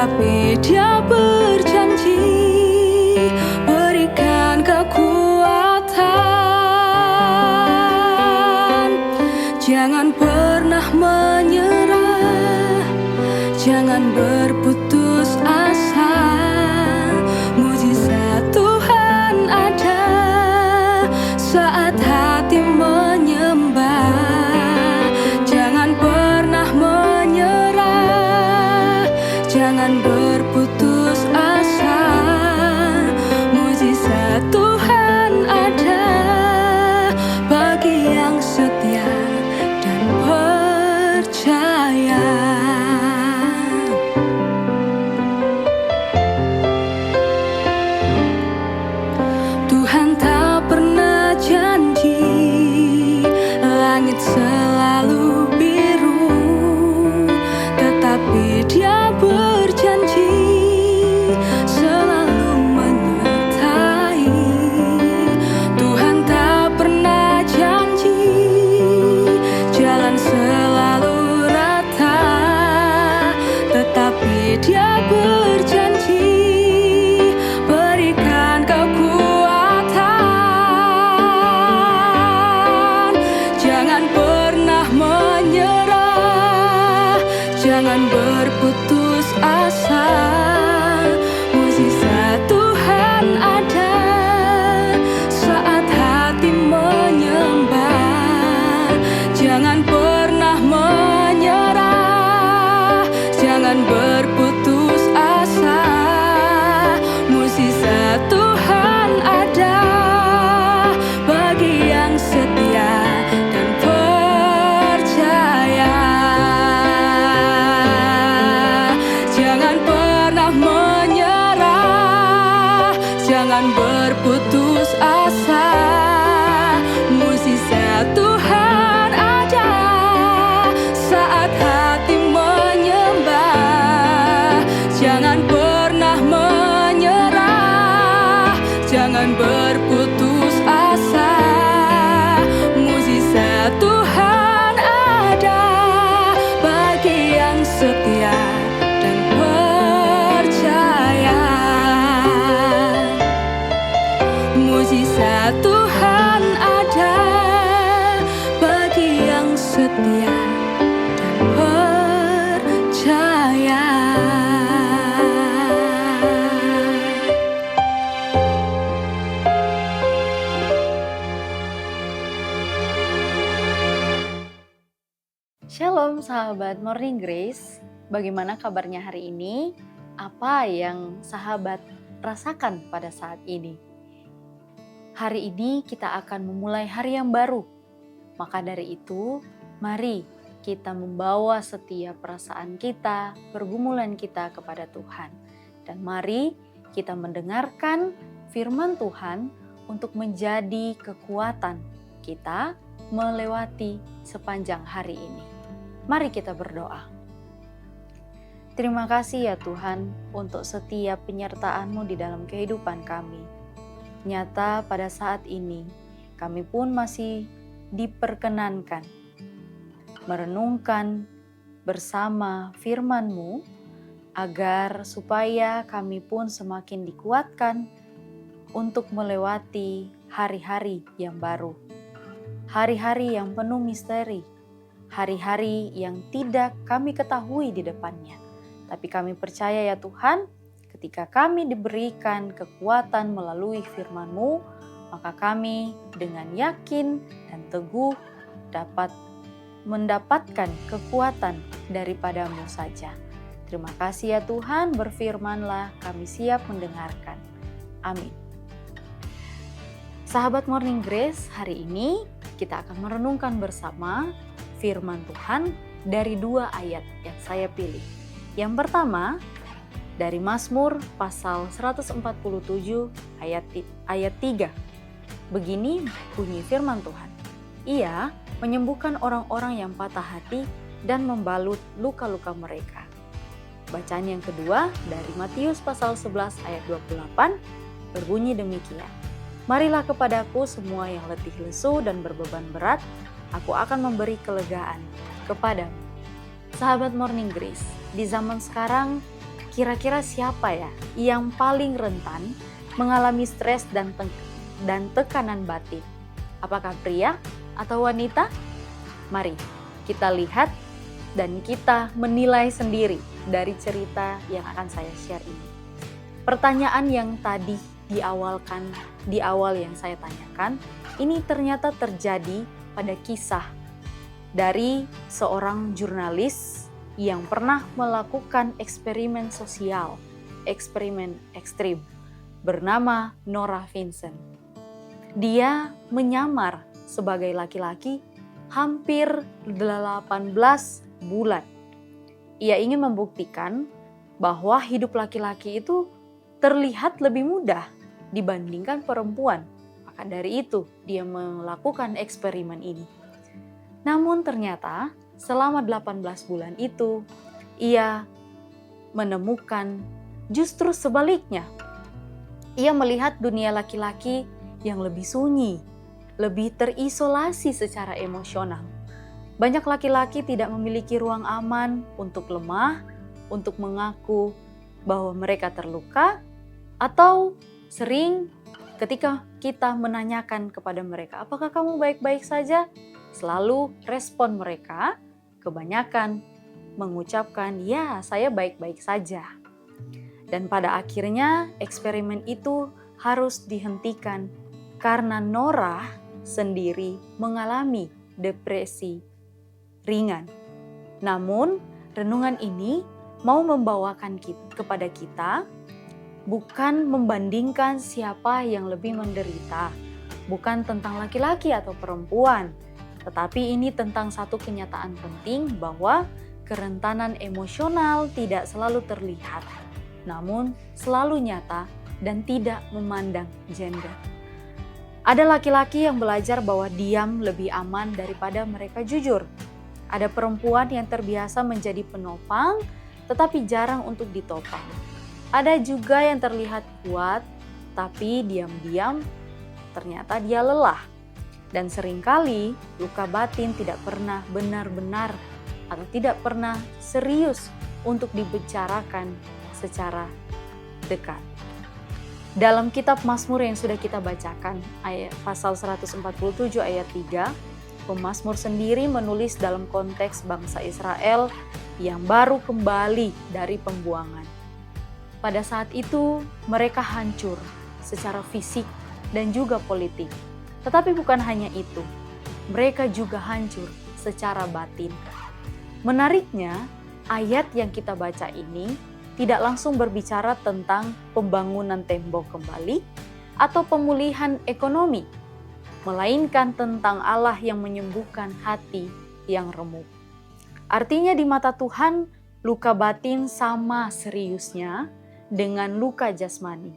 tetapi Dia berjanji berikan kekuatan. Jangan pernah menyerah, jangan berputus asa. Mujizat Tuhan ada saat hati menyembah. Jangan pernah menyerah, jangan berputus asa. Mujizat Tuhan ada bagi yang setia dan percaya. Tuhan tak pernah janji langit selalu biru, tetapi Dia berjanji selalu menyertai. Tuhan tak pernah janji jalan selalu rata, tetapi Dia berjanji berikan kekuatan. Jangan pernah menyerah, jangan berputus asa. Mujizat Tuhan ada saat hati menyembah. Jangan pernah menyerah, jangan berputus asa. Mujizat Tuhan ada bagi yang setia dan percaya. Jangan pernah menyerah, jangan berputus asa. Mujizat Tuhan ada saat hati menyembah. Jangan pernah menyerah, jangan berputus asa. Mujizat Tuhan ada bagi yang setia dan percaya. Mujizat Tuhan ada bagi yang setia dan percaya. Shalom sahabat Morning Grace, bagaimana kabarnya hari ini? Apa yang sahabat rasakan pada saat ini? Hari ini kita akan memulai hari yang baru. Maka dari itu, mari kita membawa setiap perasaan kita, pergumulan kita kepada Tuhan. Dan mari kita mendengarkan firman Tuhan untuk menjadi kekuatan kita melewati sepanjang hari ini. Mari kita berdoa. Terima kasih ya Tuhan untuk setiap penyertaan-Mu di dalam kehidupan kami. Nyata pada saat ini kami pun masih diperkenankan merenungkan bersama firman-Mu agar supaya kami pun semakin dikuatkan untuk melewati hari-hari yang baru. Hari-hari yang penuh misteri. Hari-hari yang tidak kami ketahui di depannya. Tapi kami percaya ya Tuhan, ketika kami diberikan kekuatan melalui firman-Mu, maka kami dengan yakin dan teguh dapat mendapatkan kekuatan daripada-Mu saja. Terima kasih ya Tuhan, berfirman-Lah, kami siap mendengarkan. Amin. Sahabat Morning Grace, hari ini kita akan merenungkan bersama firman Tuhan dari 2 ayat yang saya pilih. Yang pertama, dari Mazmur pasal 147 ayat 3. Begini bunyi firman Tuhan. Ia menyembuhkan orang-orang yang patah hati dan membalut luka-luka mereka. Bacaan yang kedua dari Matius pasal 11 ayat 28 berbunyi demikian. Marilah kepadaku semua yang letih lesu dan berbeban berat, aku akan memberi kelegaan kepadamu. Sahabat Morning Grace, di zaman sekarang kira-kira siapa ya yang paling rentan mengalami stres dan tekanan batin? Apakah pria atau wanita? Mari kita lihat dan kita menilai sendiri dari cerita yang akan saya share ini. Pertanyaan yang tadi di awal yang saya tanyakan, ini ternyata terjadi pada kisah dari seorang jurnalis yang pernah melakukan eksperimen sosial, eksperimen ekstrim, bernama Norah Vincent. Dia menyamar sebagai laki-laki hampir 18 bulan. Ia ingin membuktikan bahwa hidup laki-laki itu terlihat lebih mudah dibandingkan perempuan. Maka dari itu dia melakukan eksperimen ini. Namun ternyata selama 18 bulan itu ia menemukan justru sebaliknya. Ia melihat dunia laki-laki yang lebih sunyi, lebih terisolasi secara emosional. Banyak laki-laki tidak memiliki ruang aman untuk lemah, untuk mengaku bahwa mereka terluka, atau sering ketika kita menanyakan kepada mereka, apakah kamu baik-baik saja? Selalu respon mereka kebanyakan mengucapkan, ya saya baik-baik saja. Dan pada akhirnya eksperimen itu harus dihentikan karena Norah sendiri mengalami depresi ringan. Namun renungan ini mau membawakan kepada kita bukan membandingkan siapa yang lebih menderita, bukan tentang laki-laki atau perempuan, tetapi ini tentang satu kenyataan penting bahwa kerentanan emosional tidak selalu terlihat, namun selalu nyata dan tidak memandang gender. Ada laki-laki yang belajar bahwa diam lebih aman daripada mereka jujur. Ada perempuan yang terbiasa menjadi penopang, tetapi jarang untuk ditopang. Ada juga yang terlihat kuat, tapi diam-diam ternyata dia lelah. Dan seringkali luka batin tidak pernah benar-benar atau tidak pernah serius untuk dibicarakan secara dekat. Dalam kitab Mazmur yang sudah kita bacakan, pasal 147 ayat 3, pemazmur sendiri menulis dalam konteks bangsa Israel yang baru kembali dari pembuangan. Pada saat itu mereka hancur secara fisik dan juga politik. Tetapi bukan hanya itu, mereka juga hancur secara batin. Menariknya, ayat yang kita baca ini tidak langsung berbicara tentang pembangunan tembok kembali atau pemulihan ekonomi, melainkan tentang Allah yang menyembuhkan hati yang remuk. Artinya di mata Tuhan, luka batin sama seriusnya dengan luka jasmani.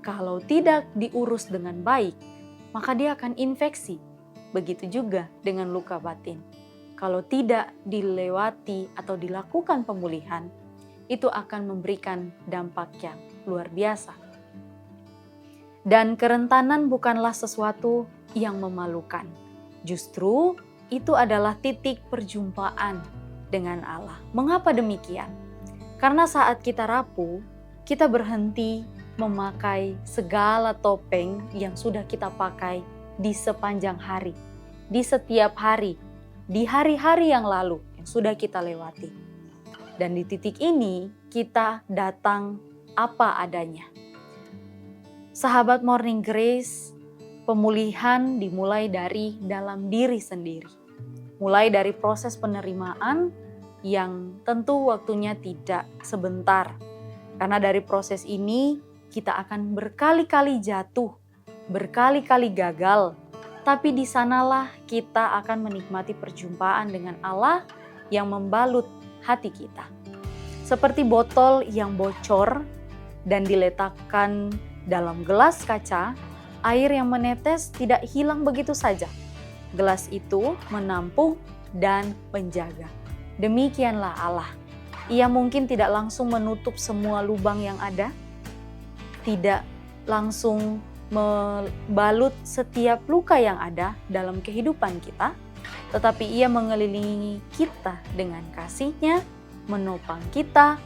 Kalau tidak diurus dengan baik, maka dia akan infeksi. Begitu juga dengan luka batin. Kalau tidak dilewati atau dilakukan pemulihan, itu akan memberikan dampak yang luar biasa. Dan kerentanan bukanlah sesuatu yang memalukan. Justru itu adalah titik perjumpaan dengan Allah. Mengapa demikian? Karena saat kita rapuh, kita berhenti memakai segala topeng yang sudah kita pakai di sepanjang hari, di setiap hari, di hari-hari yang lalu yang sudah kita lewati. Dan di titik ini kita datang apa adanya. Sahabat Morning Grace, pemulihan dimulai dari dalam diri sendiri. Mulai dari proses penerimaan yang tentu waktunya tidak sebentar. Karena dari proses ini kita akan berkali-kali jatuh, berkali-kali gagal. Tapi di sanalah kita akan menikmati perjumpaan dengan Allah yang membalut hati kita. Seperti botol yang bocor dan diletakkan dalam gelas kaca, air yang menetes tidak hilang begitu saja. Gelas itu menampung dan menjaga. Demikianlah Allah. Ia mungkin tidak langsung menutup semua lubang yang ada, tidak langsung membalut setiap luka yang ada dalam kehidupan kita, tetapi ia mengelilingi kita dengan kasih-Nya, menopang kita,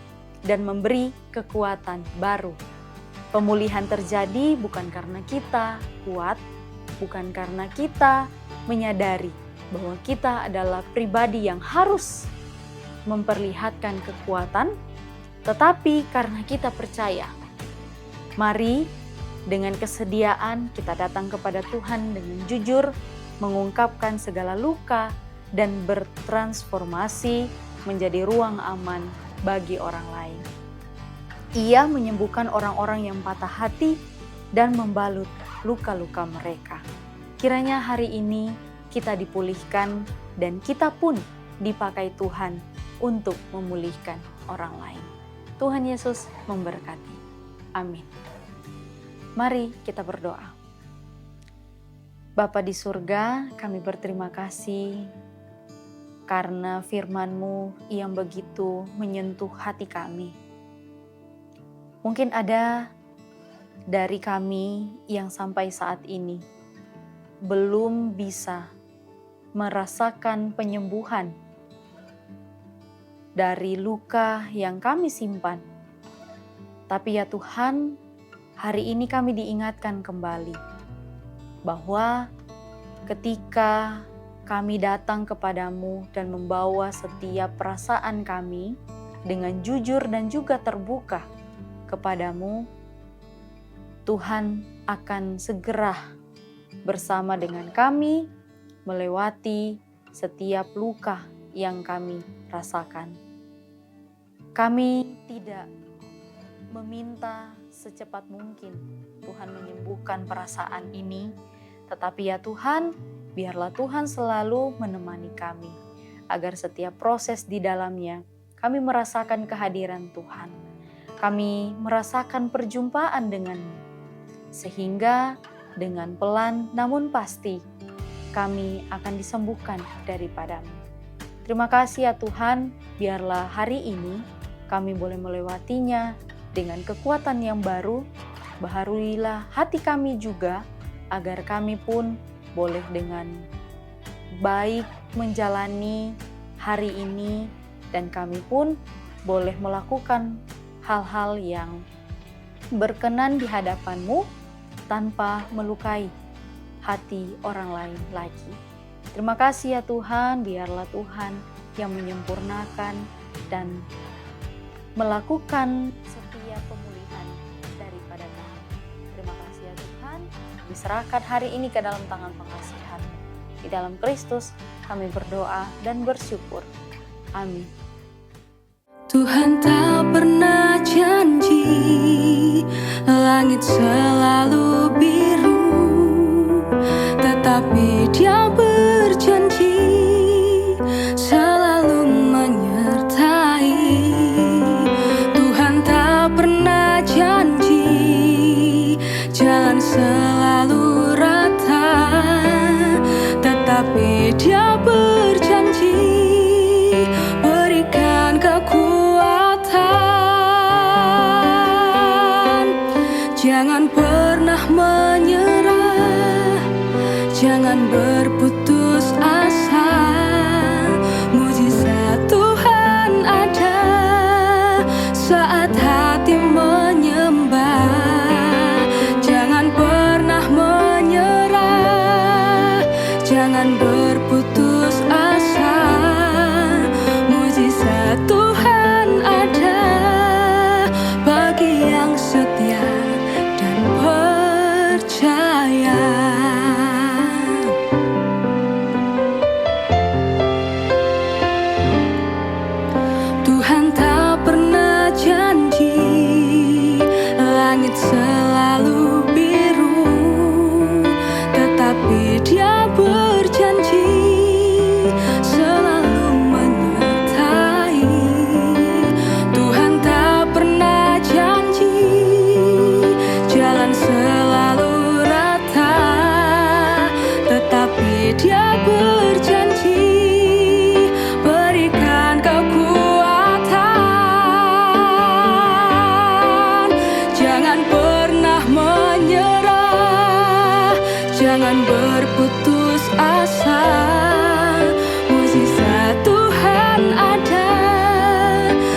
dan memberi kekuatan baru. Pemulihan terjadi bukan karena kita kuat, bukan karena kita menyadari bahwa kita adalah pribadi yang harus memperlihatkan kekuatan, tetapi karena kita percaya. Mari dengan kesediaan kita datang kepada Tuhan dengan jujur, mengungkapkan segala luka dan bertransformasi menjadi ruang aman bagi orang lain. Ia menyembuhkan orang-orang yang patah hati dan membalut luka-luka mereka. Kiranya hari ini kita dipulihkan dan kita pun dipakai Tuhan untuk memulihkan orang lain. Tuhan Yesus memberkati. Amin. Mari kita berdoa. Bapa di surga, kami berterima kasih karena firman-Mu yang begitu menyentuh hati kami. Mungkin ada dari kami yang sampai saat ini belum bisa merasakan penyembuhan dari luka yang kami simpan. Tapi ya Tuhan, hari ini kami diingatkan kembali bahwa ketika kami datang kepadamu dan membawa setiap perasaan kami dengan jujur dan juga terbuka kepadamu, Tuhan akan segera bersama dengan kami melewati setiap luka yang kami rasakan. Kami tidak meminta secepat mungkin Tuhan menyembuhkan perasaan ini, tetapi ya Tuhan, biarlah Tuhan selalu menemani kami, agar setiap proses di dalamnya kami merasakan kehadiran Tuhan. Kami merasakan perjumpaan denganmu, sehingga dengan pelan namun pasti kami akan disembuhkan daripadamu. Terima kasih ya Tuhan, biarlah hari ini kami boleh melewatinya dengan kekuatan yang baru. Baharuilah hati kami juga, agar kami pun boleh dengan baik menjalani hari ini, dan kami pun boleh melakukan hal-hal yang berkenan di hadapan-Mu tanpa melukai hati orang lain lagi. Terima kasih ya Tuhan, biarlah Tuhan yang menyempurnakan dan melakukan setiap pemulihan daripada kami. Terima kasih ya Tuhan, diserahkan hari ini ke dalam tangan pengasihan-Mu. Di dalam Kristus kami berdoa dan bersyukur. Amin. Tuhan tak pernah janji langit selalu biru, tetapi Dia berjanji selalu menyertai. Tuhan tak pernah janji jalan selalu rata, tetapi Dia berjanji berikan kekuatan. Jangan pernah menyerah, jangan berputus asa. Mujizat Tuhan ada saat hati menyembah. Jangan pernah menyerah, jangan berputus asa. Mujizat Tuhan ada bagi yang setia dan percaya. Tuhan tak pernah janji langit selalu biru, tetapi Dia berjanji selalu menyertai. Tuhan tak pernah janji jalan selalu rata, tetapi Dia berjanji berikan kekuatan. Jangan pernah menyerah, jangan berputus asa. Mujizat Tuhan ada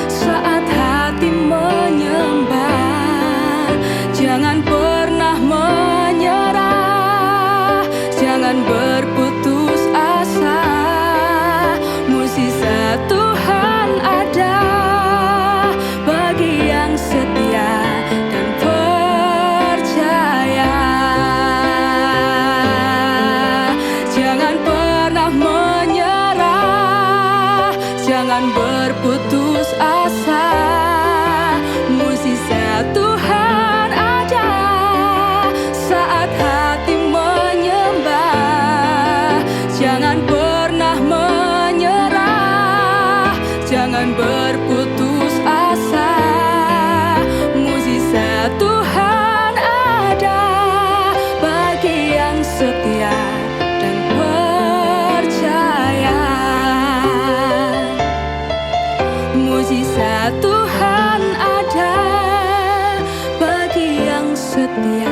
saat hati setia.